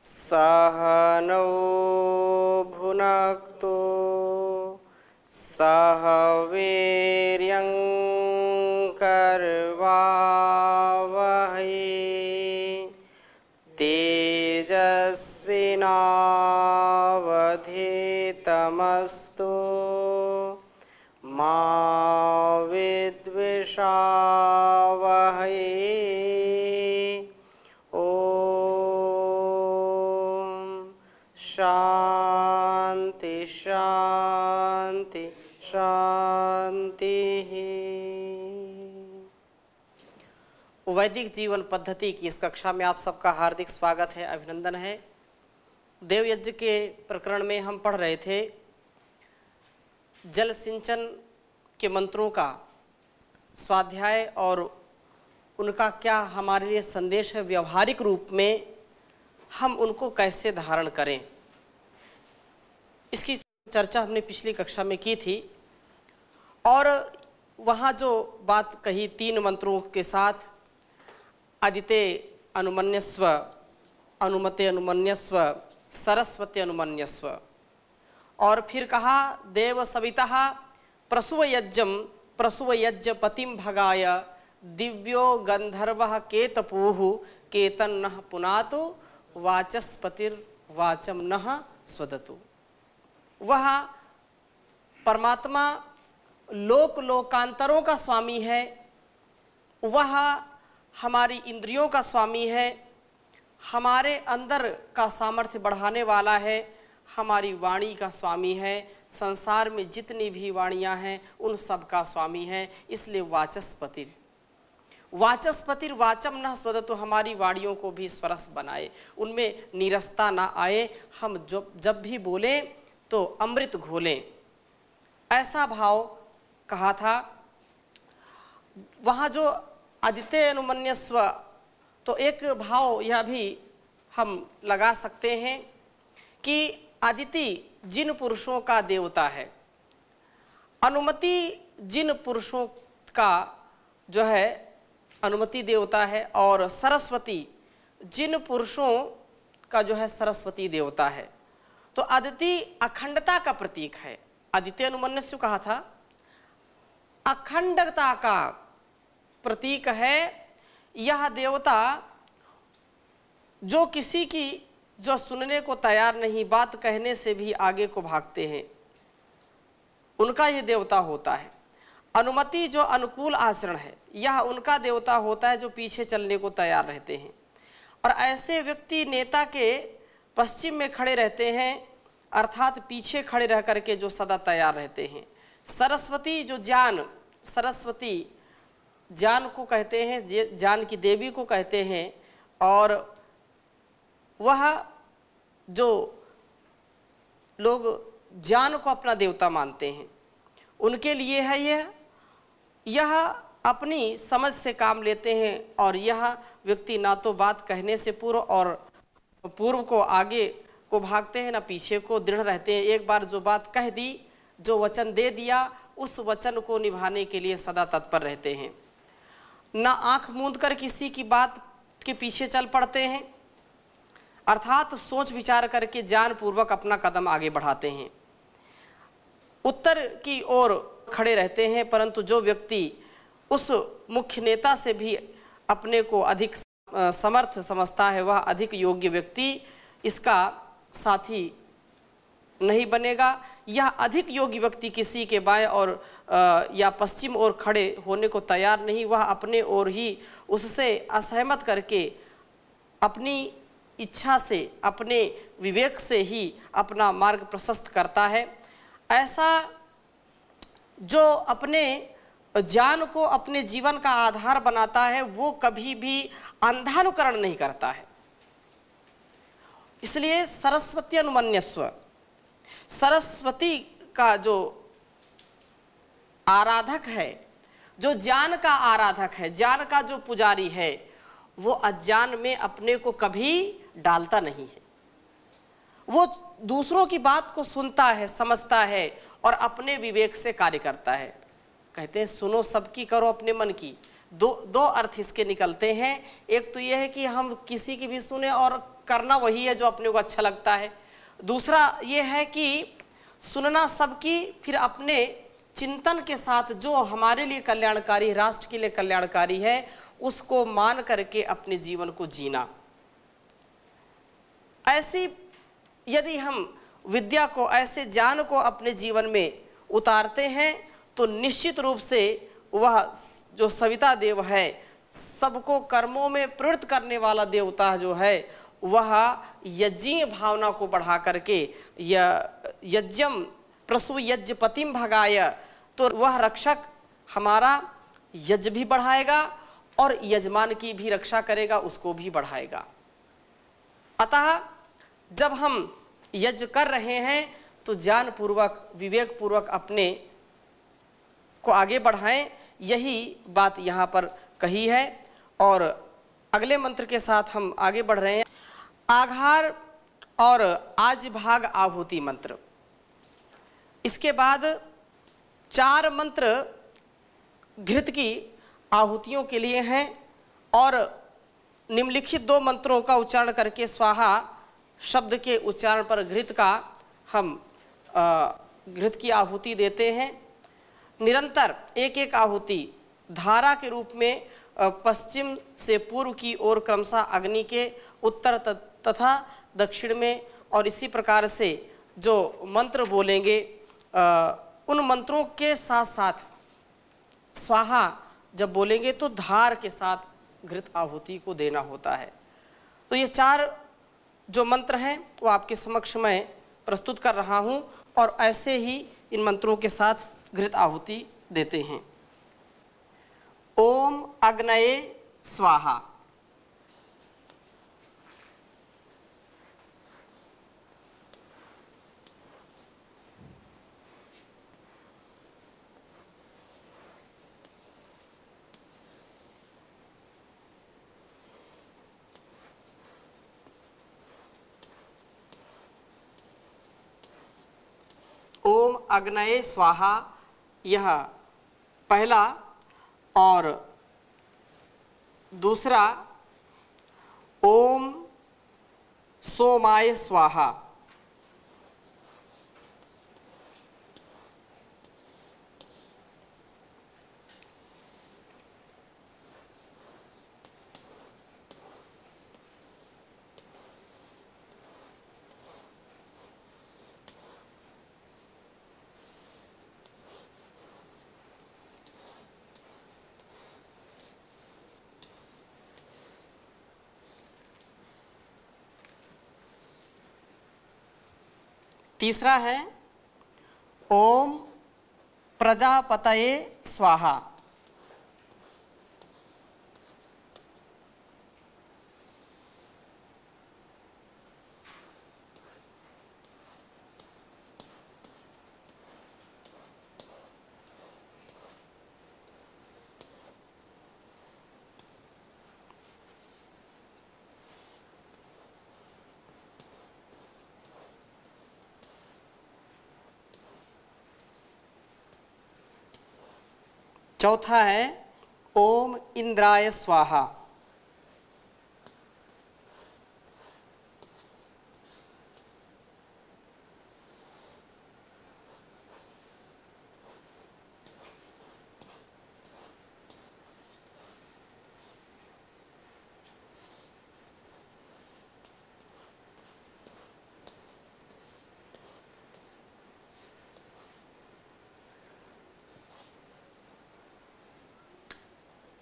सहनौ भुनक्तु सह वीर्यं करवावहै तेजस्विनावधीतमस्तु मा विद्विषावहै। शांति शांति शांति। वैदिक जीवन पद्धति की इस कक्षा में आप सबका हार्दिक स्वागत है, अभिनंदन है। देव यज्ञ के प्रकरण में हम पढ़ रहे थे जल सिंचन के मंत्रों का स्वाध्याय और उनका क्या हमारे लिए संदेश है, व्यवहारिक रूप में हम उनको कैसे धारण करें। इसकी चर्चा हमने पिछली कक्षा में की थी और वहाँ जो बात कही 3 मंत्रों के साथ आदिते अनुमन्यस्व, अनुमते अनुमन्यस्व, सरस्वती अनुमन्यस्व, और फिर कहा देव सवितः प्रसूवयज्ञं प्रसूवयज्ञपतिं भगाय दिव्यो गंधर्वः केतपूः केतन्नः पुनातु वाचस्पतिर्वाचम नः स्वदतु। वह परमात्मा लोक लोकांतरों का स्वामी है, वह हमारी इंद्रियों का स्वामी है, हमारे अंदर का सामर्थ्य बढ़ाने वाला है, हमारी वाणी का स्वामी है, संसार में जितनी भी वाणियाँ हैं उन सब का स्वामी है। इसलिए वाचस्पतिर वाचस्पतिर वाचम न स्वदतु, हमारी वाणियों को भी स्वरस बनाए, उनमें नीरसता ना आए, हम जब भी बोलें तो अमृत घोलें, ऐसा भाव कहा था। वहाँ जो आदित्य अनुमन्यस्व, तो एक भाव यह भी हम लगा सकते हैं कि आदिति जिन पुरुषों का देवता है, अनुमति जिन पुरुषों का जो है अनुमति देवता है, और सरस्वती जिन पुरुषों का जो है सरस्वती देवता है। तो आदिति अखंडता का प्रतीक है। आदित्य अनुमन्यस्व कहा था, अखंडता का प्रतीक है। यह देवता जो किसी की जो सुनने को तैयार नहीं, बात कहने से भी आगे को भागते हैं, उनका यह देवता होता है। अनुमति जो अनुकूल आचरण है, यह उनका देवता होता है जो पीछे चलने को तैयार रहते हैं। और ऐसे व्यक्ति नेता के पश्चिम में खड़े रहते हैं, अर्थात पीछे खड़े रह करके जो सदा तैयार रहते हैं। सरस्वती जो ज्ञान, सरस्वती ज्ञान को कहते हैं, ज्ञान की देवी को कहते हैं, और वह जो लोग ज्ञान को अपना देवता मानते हैं उनके लिए है यह अपनी समझ से काम लेते हैं। और यह व्यक्ति ना तो बात कहने से पूर्व को आगे को भागते हैं, ना पीछे को दृढ़ रहते हैं। एक बार जो बात कह दी, जो वचन दे दिया, उस वचन को निभाने के लिए सदा तत्पर रहते हैं। ना आंख मूंद कर किसी की बात के पीछे चल पड़ते हैं, अर्थात सोच विचार करके ज्ञान पूर्वक अपना कदम आगे बढ़ाते हैं, उत्तर की ओर खड़े रहते हैं। परंतु जो व्यक्ति उस मुख्य नेता से भी अपने को अधिक समर्थ समझता है, वह अधिक योग्य व्यक्ति इसका साथी नहीं बनेगा। यह अधिक योग्य व्यक्ति किसी के बाएं और या पश्चिम ओर खड़े होने को तैयार नहीं, वह अपने ओर ही उससे असहमत करके अपनी इच्छा से, अपने विवेक से ही अपना मार्ग प्रशस्त करता है। ऐसा जो अपने ज्ञान को अपने जीवन का आधार बनाता है, वो कभी भी अंधानुकरण नहीं करता है। इसलिए सरस्वती अनुमन्यस्व, सरस्वती का जो आराधक है, जो ज्ञान का आराधक है, ज्ञान का जो पुजारी है, वो अज्ञान में अपने को कभी डालता नहीं है। वो दूसरों की बात को सुनता है, समझता है और अपने विवेक से कार्य करता है। कहते हैं सुनो सबकी, करो अपने मन की, दो अर्थ इसके निकलते हैं। एक तो यह है कि हम किसी की भी सुने और करना वही है जो अपने को अच्छा लगता है। दूसरा ये है कि सुनना सबकी, फिर अपने चिंतन के साथ जो हमारे लिए कल्याणकारी, राष्ट्र के लिए कल्याणकारी है, उसको मान करके अपने जीवन को जीना। ऐसी यदि हम विद्या को, ऐसे ज्ञान को अपने जीवन में उतारते हैं तो निश्चित रूप से वह जो सविता देव है, सबको कर्मों में प्रवृत्त करने वाला देवता जो है, वह यज्ञीय भावना को बढ़ा करके यज्ञम प्रसु यज्ञपतिम भगाय, तो वह रक्षक हमारा यज्ञ भी बढ़ाएगा और यजमान की भी रक्षा करेगा, उसको भी बढ़ाएगा। अतः जब हम यज्ञ कर रहे हैं तो ज्ञान पूर्वक, विवेक पूर्वक अपने को आगे बढ़ाएं, यही बात यहाँ पर कही है। और अगले मंत्र के साथ हम आगे बढ़ रहे हैं। आघार और आज भाग आहुति मंत्र। इसके बाद 4 मंत्र घृत की आहुतियों के लिए हैं और निम्नलिखित 2 मंत्रों का उच्चारण करके स्वाहा शब्द के उच्चारण पर घृत का हम घृत की आहुति देते हैं। निरंतर एक एक आहुति धारा के रूप में पश्चिम से पूर्व की ओर क्रमशः अग्नि के उत्तर तथा दक्षिण में, और इसी प्रकार से जो मंत्र बोलेंगे उन मंत्रों के साथ साथ स्वाहा जब बोलेंगे तो धार के साथ घृत आहुति को देना होता है। तो ये 4 जो मंत्र हैं वो आपके समक्ष मैं प्रस्तुत कर रहा हूँ और ऐसे ही इन मंत्रों के साथ घृत आहुति देते हैं। ओम अग्नये स्वाहा। ओम अग्नये स्वाहा यह पहला, और दूसरा ओम सोमाय स्वाहा। तीसरा है ओम प्रजापतये स्वाहा। चौथा है ओम इंद्राय स्वाहा।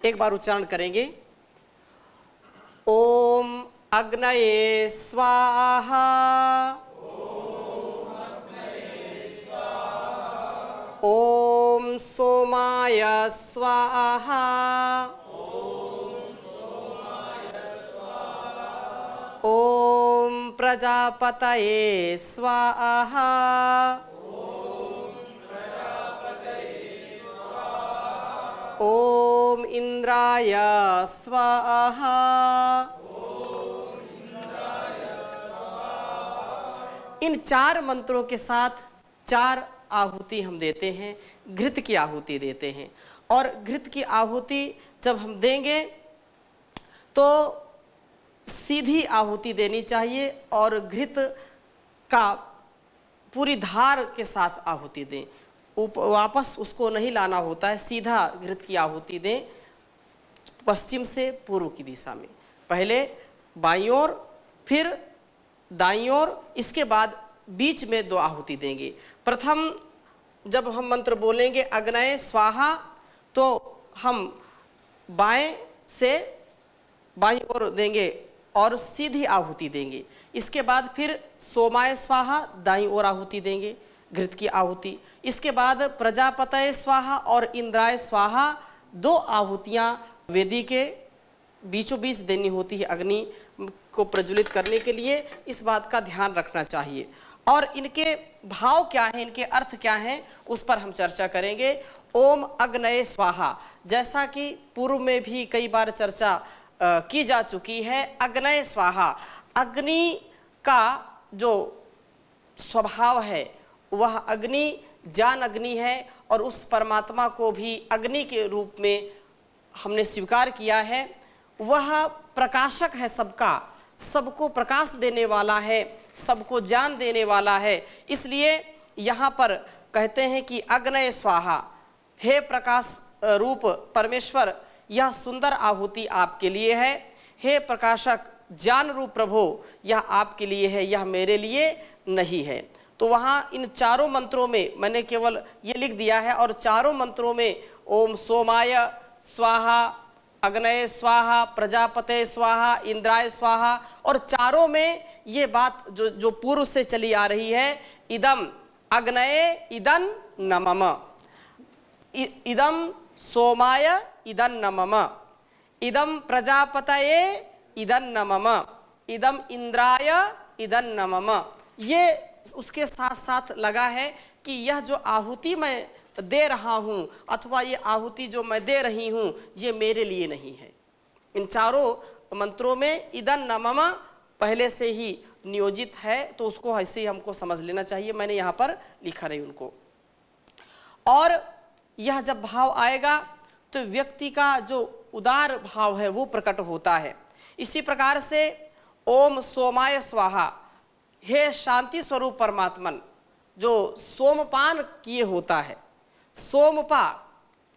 एक बार उच्चारण करेंगे। ओम अग्नये स्वाहा। ओम सोमाय स्वाहा। ओम प्रजापतये स्वाहा। ओम इंद्राय स्वाहा। इन 4 मंत्रों के साथ 4 आहुति हम देते हैं, घृत की आहुति देते हैं। और घृत की आहुति जब हम देंगे तो सीधी आहुति देनी चाहिए और घृत का पूरी धार के साथ आहुति दें, वापस उसको नहीं लाना होता है, सीधा घृत की आहुति दें पश्चिम से पूर्व की दिशा में, पहले बाईं ओर फिर दाईं ओर, इसके बाद बीच में 2 आहुति देंगे। प्रथम जब हम मंत्र बोलेंगे अग्नये स्वाहा तो हम बाएं से बाईं ओर देंगे और सीधी आहुति देंगे। इसके बाद फिर सोमाय स्वाहा दाईं ओर आहुति देंगे, घृत की आहुति। इसके बाद प्रजापतये स्वाहा और इंद्राय स्वाहा 2 आहुतियाँ वेदी के बीचों बीच देनी होती है अग्नि को प्रज्वलित करने के लिए। इस बात का ध्यान रखना चाहिए। और इनके भाव क्या हैं, इनके अर्थ क्या हैं, उस पर हम चर्चा करेंगे। ओम अग्नये स्वाहा, जैसा कि पूर्व में भी कई बार चर्चा की जा चुकी है, अग्नये स्वाहा, अग्नि का जो स्वभाव है वह अग्नि ज्ञान अग्नि है और उस परमात्मा को भी अग्नि के रूप में हमने स्वीकार किया है। वह प्रकाशक है सबका, सबको प्रकाश देने वाला है, सबको ज्ञान देने वाला है। इसलिए यहाँ पर कहते हैं कि अग्नये स्वाहा, हे प्रकाश रूप परमेश्वर, यह सुंदर आहुति आपके लिए है। हे प्रकाशक ज्ञान रूप प्रभु, यह आपके लिए है, यह मेरे लिए नहीं है। तो वहाँ इन चारों मंत्रों में मैंने केवल ये लिख दिया है, और चारों मंत्रों में ओम सोमाय स्वाहा, अग्नये स्वाहा, प्रजापते स्वाहा, इंद्राय स्वाहा, और चारों में ये बात जो पूर्व से चली आ रही है, इदम अग्नये इदं नमम, इदम सोमाय इदं नमम, इदम प्रजापतये इदं नमम, इदम इंद्राय इदं नमम। ये उसके साथ साथ लगा है कि यह जो आहुति मैं दे रहा हूँ अथवा ये आहुति जो मैं दे रही हूँ ये मेरे लिए नहीं है। इन चारों मंत्रों में इदं नमम पहले से ही नियोजित है, तो उसको ऐसे ही हमको समझ लेना चाहिए। मैंने यहाँ पर लिखा नहीं उनको। और यह जब भाव आएगा तो व्यक्ति का जो उदार भाव है वो प्रकट होता है। इसी प्रकार से ओम सोमाय स्वाहा, हे शांति स्वरूप परमात्मन, जो सोमपान किए होता है, सोमपा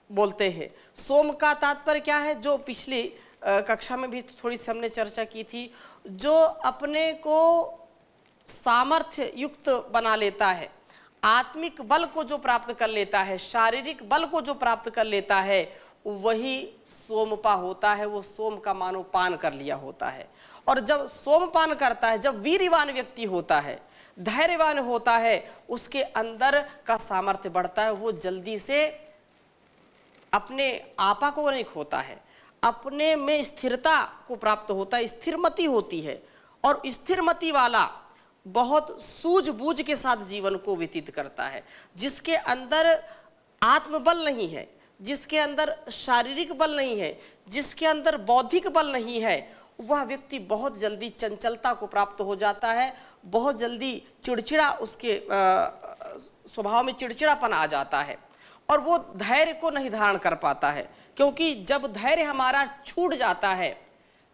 बोलते हैं। सोम का तात्पर्य क्या है, जो पिछली कक्षा में भी थोड़ी सी हमने चर्चा की थी, जो अपने को सामर्थ्य युक्त बना लेता है, आत्मिक बल को जो प्राप्त कर लेता है, शारीरिक बल को जो प्राप्त कर लेता है, वही सोमपा होता है। वो सोम का मानो पान कर लिया होता है। और जब सोमपान करता है, जब वीरवान व्यक्ति होता है, धैर्यवान होता है, उसके अंदर का सामर्थ्य बढ़ता है। वो जल्दी से अपने आपा को नहीं खोता है, अपने में स्थिरता को प्राप्त होता है, स्थिरमति होती है। और स्थिरमति वाला बहुत सूझबूझ के साथ जीवन को व्यतीत करता है। जिसके अंदर आत्मबल नहीं है, जिसके अंदर शारीरिक बल नहीं है, जिसके अंदर बौद्धिक बल नहीं है, वह व्यक्ति बहुत जल्दी चंचलता को प्राप्त हो जाता है, बहुत जल्दी चिड़चिड़ा, उसके स्वभाव में चिड़चिड़ापन आ जाता है और वो धैर्य को नहीं धारण कर पाता है। क्योंकि जब धैर्य हमारा छूट जाता है,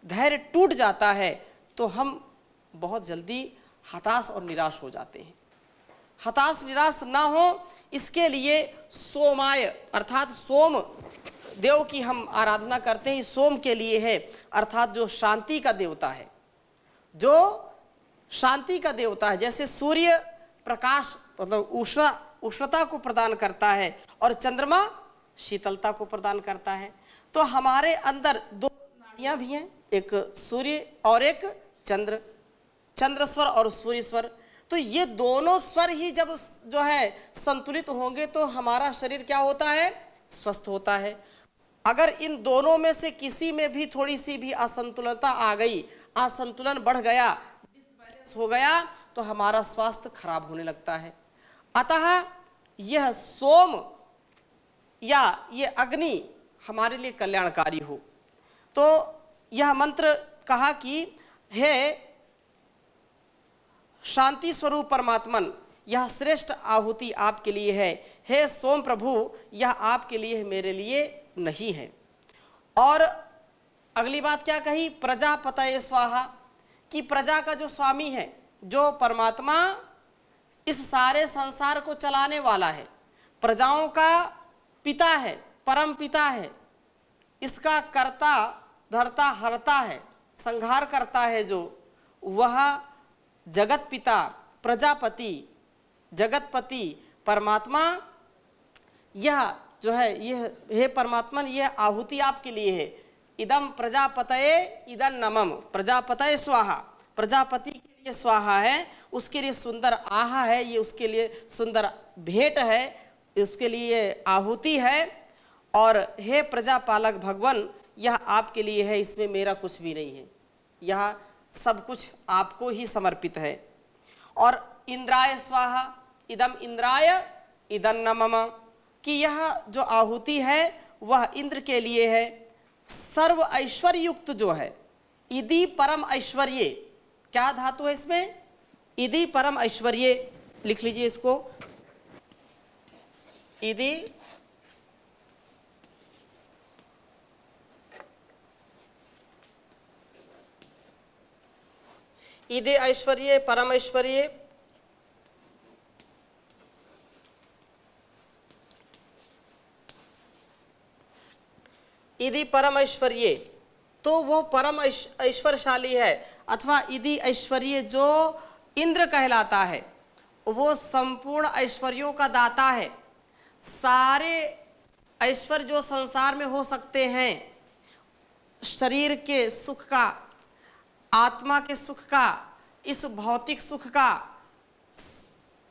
धैर्य टूट जाता है, तो हम बहुत जल्दी हताश और निराश हो जाते हैं। हताश निराश ना हो इसके लिए सोमाय अर्थात सोम देव की हम आराधना करते हैं। सोम के लिए है, अर्थात जो शांति का देवता है, जो शांति का देवता है। जैसे सूर्य प्रकाश मतलब उष्णता को प्रदान करता है और चंद्रमा शीतलता को प्रदान करता है, तो हमारे अंदर 2 नाड़ियाँ भी हैं, एक सूर्य और एक चंद्र, चंद्र स्वर और सूर्य स्वर। तो ये दोनों स्वर ही जब जो है संतुलित होंगे तो हमारा शरीर क्या होता है, स्वस्थ होता है। अगर इन दोनों में से किसी में भी थोड़ी सी भी असंतुलनता आ गई, असंतुलन बढ़ गया, डिसबैलेंस हो गया, तो हमारा स्वास्थ्य खराब होने लगता है। अतः यह सोम या ये अग्नि हमारे लिए कल्याणकारी हो। तो यह मंत्र कहा कि हे शांति स्वरूप परमात्मन, यह श्रेष्ठ आहुति आपके लिए है। हे सोम प्रभु, यह आपके लिए है, मेरे लिए नहीं है। और अगली बात क्या कही, प्रजापतये स्वाहा, कि प्रजा का जो स्वामी है, जो परमात्मा इस सारे संसार को चलाने वाला है, प्रजाओं का पिता है, परम पिता है, इसका कर्ता धर्ता हरता है, संहार करता है, जो वह जगत पिता प्रजापति जगतपति परमात्मा, यह जो है, यह हे परमात्मा, यह आहुति आपके लिए है। इदम प्रजापतये इदं नमम, प्रजापतये स्वाहा, प्रजापति के लिए स्वाहा है, उसके लिए सुंदर आहा है, ये उसके लिए सुंदर भेंट है, उसके लिए आहुति है। और हे प्रजापालक भगवान, यह आपके लिए है, इसमें मेरा कुछ भी नहीं है, यह सब कुछ आपको ही समर्पित है। और इंद्राय स्वाहा, इदम इंद्राय इदं नमम, कि यह जो आहुति है वह इंद्र के लिए है। सर्व ऐश्वर्य युक्त जो है, इदि परम ऐश्वर्य, क्या धातु है इसमें, इदि परम ऐश्वर्य, लिख लीजिए इसको, इदि इदि ऐश्वर्य परम ऐश्वर्य, इदि परम ऐश्वर्य, तो वो परम ऐश्वर्यशाली है, अथवा इदि ऐश्वर्य जो इंद्र कहलाता है, वो संपूर्ण ऐश्वर्यों का दाता है। सारे ऐश्वर्य जो संसार में हो सकते हैं, शरीर के सुख का, आत्मा के सुख का, इस भौतिक सुख का,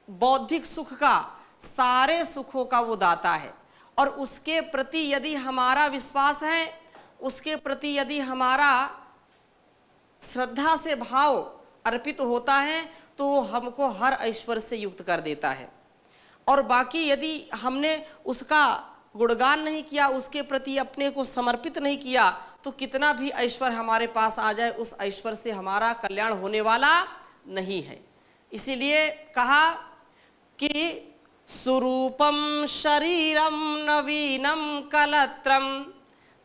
बौद्धिक सुख का, सारे सुखों का वो दाता है। और उसके प्रति यदि हमारा विश्वास है, उसके प्रति यदि हमारा श्रद्धा से भाव अर्पित होता है, तो वो हमको हर ऐश्वर्य से युक्त कर देता है। और बाकी यदि हमने उसका गुणगान नहीं किया, उसके प्रति अपने को समर्पित नहीं किया, तो कितना भी ऐश्वर्य हमारे पास आ जाए, उस ऐश्वर्य से हमारा कल्याण होने वाला नहीं है। इसीलिए कहा कि सुरूपम शरीरम नवीनम कलत्रम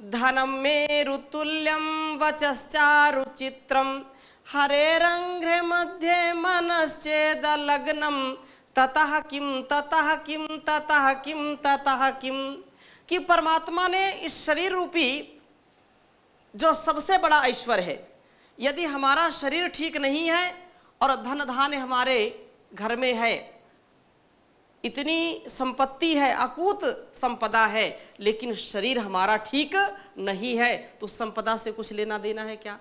धनम मेरुतुल्यम वचश्चारुचित्रम हरेरंघ्रे मध्ये मनश्चेद लग्नम ततः किम ततः किम ततः किम ततः किम, कि परमात्मा ने इस शरीर रूपी जो सबसे बड़ा ऐश्वर्य है, यदि हमारा शरीर ठीक नहीं है और धन धान्य हमारे घर में है, इतनी संपत्ति है, अकूत संपदा है, लेकिन शरीर हमारा ठीक नहीं है, तो संपदा से कुछ लेना देना है क्या?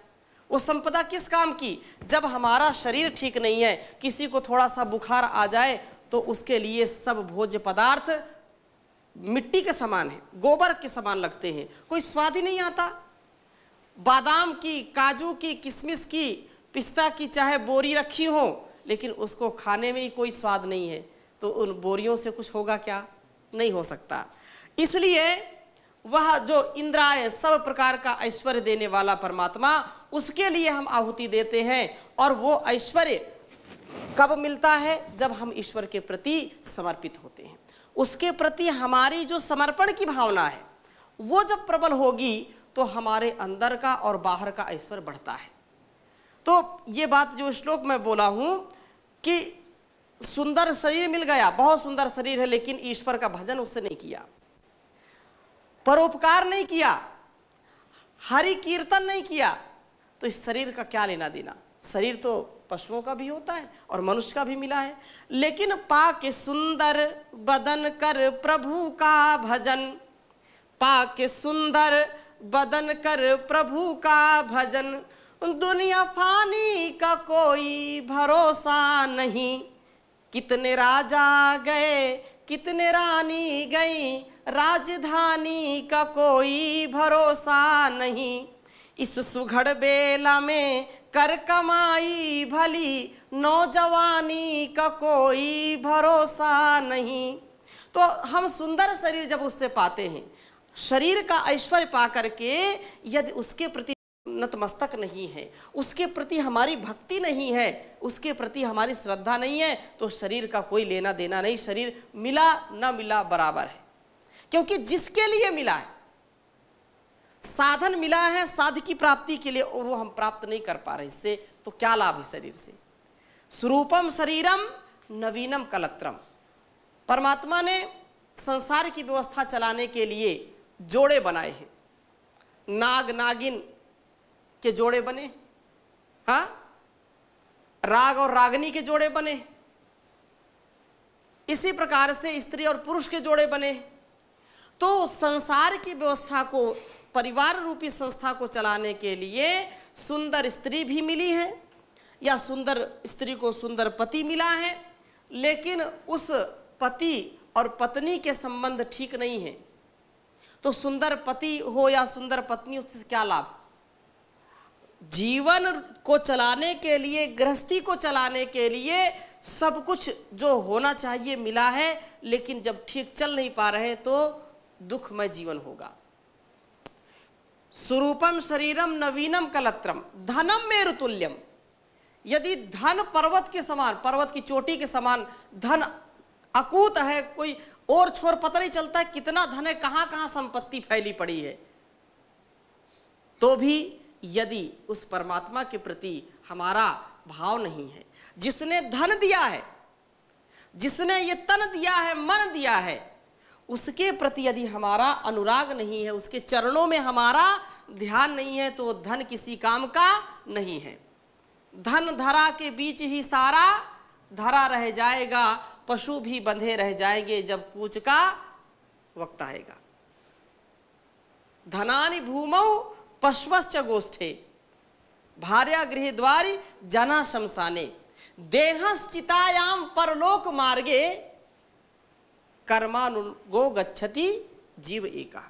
वो संपदा किस काम की? जब हमारा शरीर ठीक नहीं है, किसी को थोड़ा सा बुखार आ जाए तो उसके लिए सब भोज्य पदार्थ मिट्टी के समान है, गोबर के समान लगते हैं, कोई स्वाद ही नहीं आता। बादाम की, काजू की, किशमिश की, पिस्ता की चाहे बोरी रखी हो, लेकिन उसको खाने में ही कोई स्वाद नहीं है, तो उन बोरियों से कुछ होगा क्या? नहीं हो सकता। इसलिए वह जो इंद्राय सब प्रकार का ऐश्वर्य देने वाला परमात्मा, उसके लिए हम आहुति देते हैं। और वो ऐश्वर्य कब मिलता है? जब हम ईश्वर के प्रति समर्पित होते हैं। उसके प्रति हमारी जो समर्पण की भावना है, वो जब प्रबल होगी तो हमारे अंदर का और बाहर का ऐश्वर्य बढ़ता है। तो ये बात जो श्लोक में बोला हूं कि सुंदर शरीर मिल गया, बहुत सुंदर शरीर है, लेकिन ईश्वर का भजन उससे नहीं किया, परोपकार नहीं किया, हरि कीर्तन नहीं किया, तो इस शरीर का क्या लेना देना? शरीर तो पशुओं का भी होता है और मनुष्य का भी मिला है। लेकिन पाके सुंदर बदन कर प्रभु का भजन, पाके सुंदर बदन कर प्रभु का भजन, दुनिया फानी का कोई भरोसा नहीं, कितने राजा गए कितने रानी गई, राजधानी का कोई भरोसा नहीं, इस सुघड़ बेला में कर कमाई भली, नौजवानी का कोई भरोसा नहीं। तो हम सुंदर शरीर जब उससे पाते हैं, शरीर का ऐश्वर्य पा करके यदि उसके प्रति नतमस्तक नहीं है, उसके प्रति हमारी भक्ति नहीं है, उसके प्रति हमारी श्रद्धा नहीं है, तो शरीर का कोई लेना देना नहीं। शरीर मिला ना मिला बराबर है, क्योंकि जिसके लिए मिला है, साधन मिला है साध की प्राप्ति के लिए, और वो हम प्राप्त नहीं कर पा रहे, इससे तो क्या लाभ है शरीर से। स्वरूपम शरीरम नवीनम कलत्रम। परमात्मा ने संसार की व्यवस्था चलाने के लिए जोड़े बनाए हैं, नाग नागिन के जोड़े बने, हाँ, राग और रागनी के जोड़े बने, इसी प्रकार से स्त्री और पुरुष के जोड़े बने। तो संसार की व्यवस्था को, परिवार रूपी संस्था को चलाने के लिए सुंदर स्त्री भी मिली है, या सुंदर स्त्री को सुंदर पति मिला है, लेकिन उस पति और पत्नी के संबंध ठीक नहीं है, तो सुंदर पति हो या सुंदर पत्नी, उससे क्या लाभ। जीवन को चलाने के लिए, गृहस्थी को चलाने के लिए सब कुछ जो होना चाहिए मिला है, लेकिन जब ठीक चल नहीं पा रहे तो दुखमय जीवन होगा। स्वरूपम शरीरम नवीनम कलत्रम धनम मेरु तुल्यम। यदि धन पर्वत के समान, पर्वत की चोटी के समान धन अकूत है, कोई और छोर पता नहीं चलता है कितना धन है, कहां कहां संपत्ति फैली पड़ी है, तो भी यदि उस परमात्मा के प्रति हमारा भाव नहीं है, जिसने धन दिया है, जिसने ये तन दिया है, मन दिया है, उसके प्रति यदि हमारा अनुराग नहीं है, उसके चरणों में हमारा ध्यान नहीं है, तो धन किसी काम का नहीं है। धन धरा के बीच ही सारा धरा रह जाएगा, पशु भी बंधे रह जाएंगे जब कूच का वक्त आएगा। धनानि भूमौ पश्वश्च गोष्ठे भार्या गृह द्वारि जना शमशाने देहश्चितायाम परलोक मार्गे कर्मानुगो गच्छति जीव एका।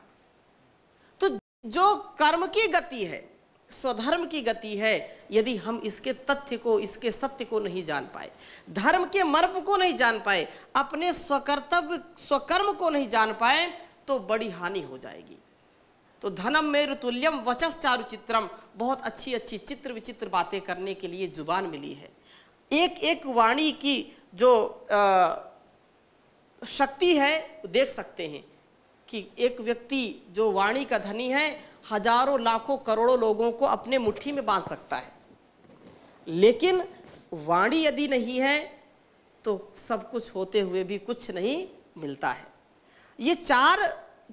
तो जो कर्म की गति है, स्वधर्म की गति है, यदि हम इसके तथ्य को, इसके सत्य को नहीं जान पाए, धर्म के मर्म को नहीं जान पाए, अपने स्वकर्तव्य स्वकर्म को नहीं जान पाए, तो बड़ी हानि हो जाएगी। तो धनम मेरु तुल्यम वचस चारु चित्रम। बहुत अच्छी अच्छी चित्र विचित्र बातें करने के लिए जुबान मिली है। एक एक वाणी की जो शक्ति है देख सकते हैं कि एक व्यक्ति जो वाणी का धनी है, हजारों लाखों करोड़ों लोगों को अपने मुट्ठी में बांध सकता है, लेकिन वाणी यदि नहीं है तो सब कुछ होते हुए भी कुछ नहीं मिलता है। ये चार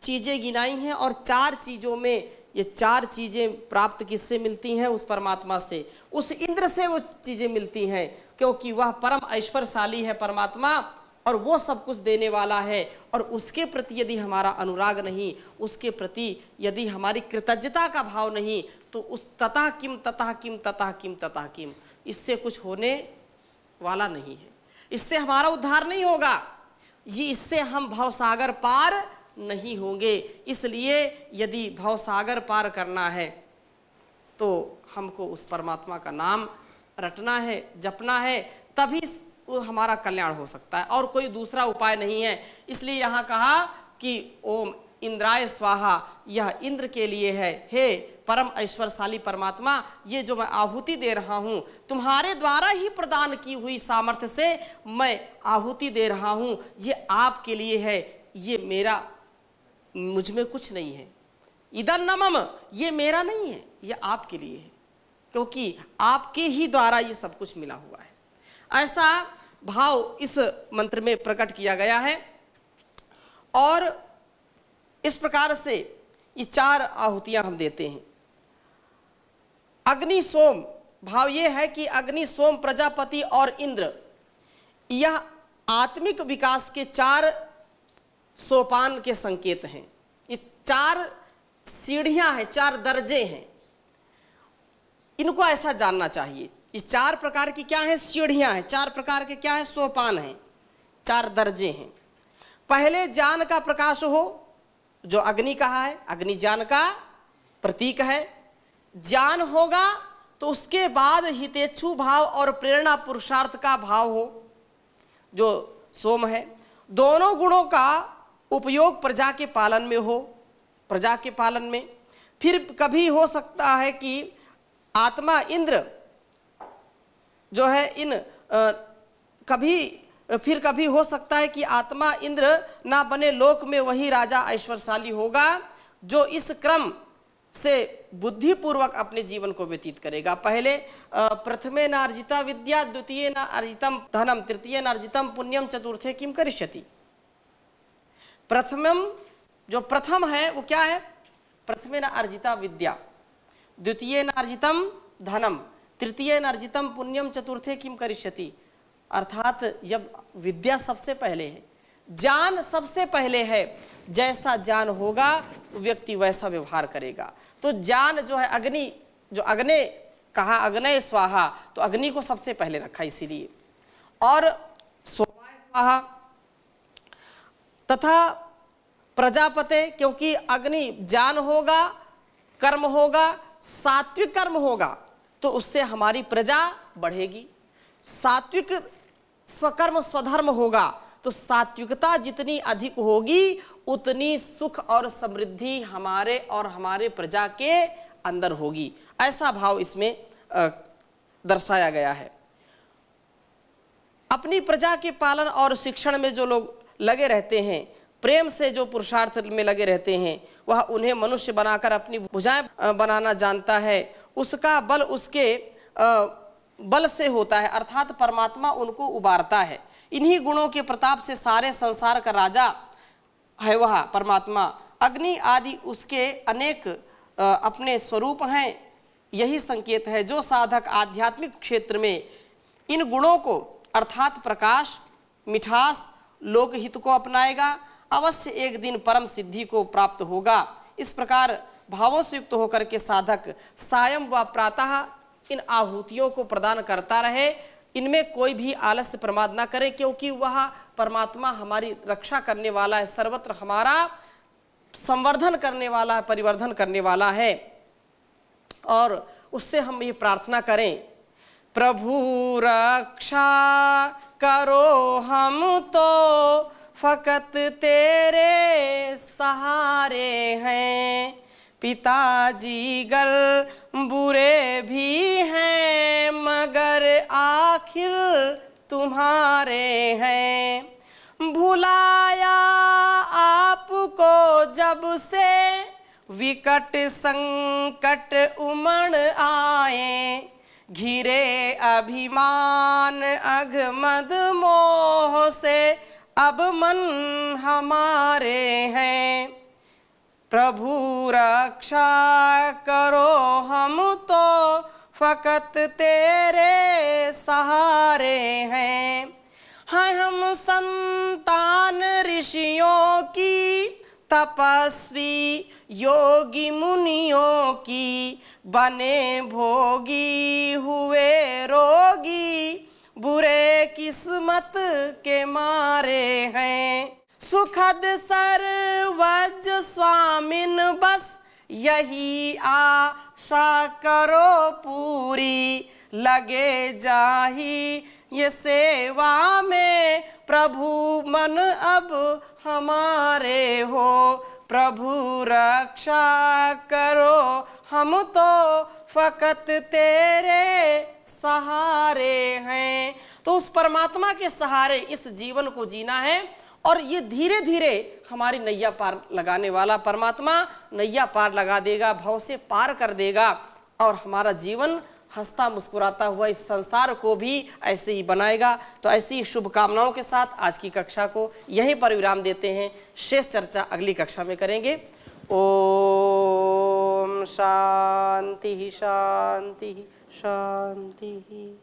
चीजें गिनाई हैं, और चार चीजों में ये चार चीजें प्राप्त किससे मिलती हैं? उस परमात्मा से, उस इंद्र से वो चीजें मिलती हैं, क्योंकि वह परम ऐश्वर्यशाली है परमात्मा, और वो सब कुछ देने वाला है। और उसके प्रति यदि हमारा अनुराग नहीं, उसके प्रति यदि हमारी कृतज्ञता का भाव नहीं, तो उस ततः किम ततः किम ततः किम ततः किम, इससे कुछ होने वाला नहीं है। इससे हमारा उद्धार नहीं होगा, ये इससे हम भवसागर पार नहीं होंगे। इसलिए यदि भवसागर पार करना है तो हमको उस परमात्मा का नाम रटना है, जपना है, तभी हमारा कल्याण हो सकता है, और कोई दूसरा उपाय नहीं है। इसलिए यहाँ कहा कि ओम इंद्राय स्वाहा, यह इंद्र के लिए है। हे परम ऐश्वर्यशाली परमात्मा, ये जो मैं आहुति दे रहा हूँ, तुम्हारे द्वारा ही प्रदान की हुई सामर्थ्य से मैं आहुति दे रहा हूँ, ये आपके लिए है, ये मेरा, मुझ में कुछ नहीं है। इदं न मम, ये मेरा नहीं है, ये आपके लिए है, क्योंकि आपके ही द्वारा ये सब कुछ मिला हुआ है। ऐसा भाव इस मंत्र में प्रकट किया गया है। और इस प्रकार से ये चार आहुतियां हम देते हैं। अग्नि सोम, भाव ये है कि अग्नि सोम प्रजापति और इंद्र, यह आत्मिक विकास के चार सोपान के संकेत हैं। ये चार सीढ़ियां हैं, चार दर्जे हैं, इनको ऐसा जानना चाहिए। ये चार प्रकार की क्या है? सीढ़ियां हैं। चार प्रकार के क्या है? सोपान हैं, चार दर्जे हैं। पहले ज्ञान का प्रकाश हो, जो अग्नि कहा है, अग्नि ज्ञान का प्रतीक है। ज्ञान होगा तो उसके बाद हितेच्छु भाव और प्रेरणा पुरुषार्थ का भाव हो, जो सोम है। दोनों गुणों का उपयोग प्रजा के पालन में हो, प्रजा के पालन में। फिर कभी हो सकता है कि आत्मा इंद्र जो है कभी हो सकता है कि आत्मा इंद्र ना बने लोक में वही राजा ऐश्वर्यशाली होगा जो इस क्रम से बुद्धिपूर्वक अपने जीवन को व्यतीत करेगा। पहले प्रथमे न अर्जिता विद्या, द्वितीय न अर्जितम धनम, तृतीय न अर्जितम पुण्यम, चतुर्थे किम करिष्यति। जो प्रथम है वो क्या है? प्रथमे न अर्जिता विद्या, द्वितीय न अर्जितम धनम, तृतीय न अर्जितम पुण्यम, चतुर्थे किम करिष्यति। अर्थात जब विद्या सबसे पहले है, ज्ञान सबसे पहले है, जैसा ज्ञान होगा व्यक्ति वैसा व्यवहार करेगा। तो ज्ञान जो है अग्नि, जो अग्नि कहा अग्नय स्वाहा, तो अग्नि को सबसे पहले रखा इसीलिए। और सोमाय स्वाहा तथा प्रजापते, क्योंकि अग्नि ज्ञान होगा, कर्म होगा, सात्विक कर्म होगा तो उससे हमारी प्रजा बढ़ेगी। सात्विक स्वकर्म स्वधर्म होगा तो सात्विकता जितनी अधिक होगी उतनी सुख और समृद्धि हमारे और हमारे प्रजा के अंदर होगी। ऐसा भाव इसमें दर्शाया गया है। अपनी प्रजा के पालन और शिक्षण में जो लोग लगे रहते हैं, प्रेम से जो पुरुषार्थ में लगे रहते हैं, वह उन्हें मनुष्य बनाकर अपनी भुजाएं बनाना जानता है। उसका बल उसके बल से होता है, अर्थात परमात्मा उनको उबारता है। इन्हीं गुणों के प्रताप से सारे संसार का राजा है वह परमात्मा। अग्नि आदि उसके अनेक अपने स्वरूप हैं। यही संकेत है जो साधक आध्यात्मिक क्षेत्र में इन गुणों को अर्थात प्रकाश, मिठास, लोकहित को अपनाएगा, अवश्य एक दिन परम सिद्धि को प्राप्त होगा। इस प्रकार भावों से युक्त होकर के साधक सायं व प्रातः इन आहुतियों को प्रदान करता रहे। इनमें कोई भी आलस्य प्रमाद ना करे, क्योंकि वह परमात्मा हमारी रक्षा करने वाला है, सर्वत्र हमारा संवर्धन करने वाला है, परिवर्धन करने वाला है। और उससे हम ये प्रार्थना करें, प्रभु रक्षा करो हम तो फकत तेरे सहारे हैं। पिताजी गर बुरे भी हैं मगर आखिर तुम्हारे हैं। भुलाया आपको जब से विकट संकट उमड़ आए। घिरे अभिमान अघमद मोह से अब मन हमारे हैं। प्रभु रक्षा करो हम तो फकत तेरे सहारे हैं। हम संतान ऋषियों की, तपस्वी योगी मुनियों की, बने भोगी हुए रोगी, बुरे किस्मत के मारे हैं। सुखद सर्वज स्वामिन बस यही आशा करो पूरी। लगे जाही ये सेवा में प्रभु मन अब हमारे हो। प्रभु रक्षा करो हम तो फकत तेरे सहारे हैं। तो उस परमात्मा के सहारे इस जीवन को जीना है और ये धीरे धीरे हमारी नैया पार लगाने वाला परमात्मा नैया पार लगा देगा, भव से पार कर देगा और हमारा जीवन हंसता मुस्कुराता हुआ इस संसार को भी ऐसे ही बनाएगा। तो ऐसी शुभकामनाओं के साथ आज की कक्षा को यहीं पर विराम देते हैं। शेष चर्चा अगली कक्षा में करेंगे। ओम शांति शांति शांति।